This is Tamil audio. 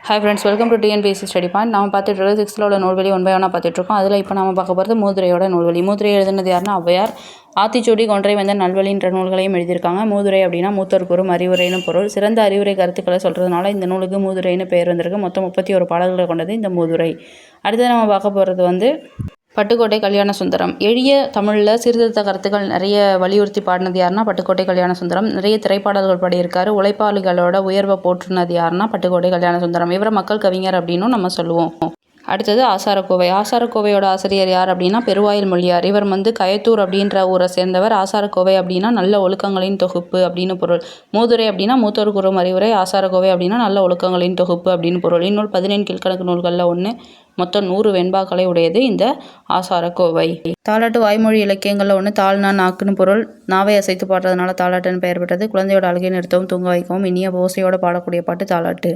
Hi friends, welcome to TNPSC study point. நம்ம பார்த்துட்டு இருக்கிறது 6th உள்ள நூல்வழி 1 by 1 பார்த்துட்ருக்கோம். அதில் இப்போ நம்ம பார்க்க போகிறது மூதுரையோட நூல்வழி. மூதுரை எழுதுனது யாருன்னா ஔவையார். ஆத்திச்சூடி, கொன்றை வேந்தன், நல்வழின்ற நூல்களையும் எழுதியிருக்காங்க. மூதுரை அப்படின்னா மூத்தோர் கூறும் அறிவுரைன்னு பொருள். சிறந்த அறிவுரை கருத்துக்களை சொல்கிறதுனால இந்த நூலுக்கு மூதுரைன்னு பெயர் வந்திருக்கு. மொத்தம் 31 பாடல்களை கொண்டது இந்த மூதுரை. அடுத்து நம்ம பார்க்க போகிறது பட்டுக்கோட்டை கல்யாண சுந்தரம். எளிய தமிழில் சீர்திருத்த கருத்துக்கள் நிறைய வலியுறுத்தி பாடினது யாருன்னா பட்டுக்கோட்டை கல்யாண சுந்தரம். நிறைய திரைப்பாடல்கள் பாடியிருக்காரு. உழைப்பாளிகளோட உயர்வை போற்றுனது யாருன்னா பட்டுக்கோட்டை கல்யாண சுந்தரம். இவரை மக்கள் கவிஞர் அப்படின்னும் நம்ம சொல்லுவோம். அடுத்தது ஆசாரக்கோவை. ஆசாரக்கோவையோட ஆசிரியர் யார் அப்படின்னா பெருவாயில் மொழியார். இவர் கயத்தூர் அப்படின்ற ஊரை சேர்ந்தவர். ஆசாரக்கோவை அப்படின்னா நல்ல ஒழுக்கங்களின் தொகுப்பு அப்படின்னு பொருள். மூதுரை அப்படின்னா மூத்தோர் கூறும் அறிவுரை. ஆசாரக்கோவை அப்படின்னா நல்ல ஒழுக்கங்களின் தொகுப்பு அப்படின்னு பொருள். இந்நூல் 17 கீழ்க்கணக்கு நூல்களில் ஒன்று. மொத்தம் 100 வெண்பாக்களை உடையது இந்த ஆசாரக்கோவை. தாலாட்டு வாய்மொழி இலக்கியங்களில் ஒன்று. தாள்னா நாக்குன்னு பொருள். நாவை அசைத்து பாடுறதுனால தாலாட்டுன்னு பெயர் பெற்றது. குழந்தையோட அழுகை நிறுத்தவும் தூங்க வைக்கவும் இனிய ஓசையோடு பாடக்கூடிய பாட்டு தாலாட்டு.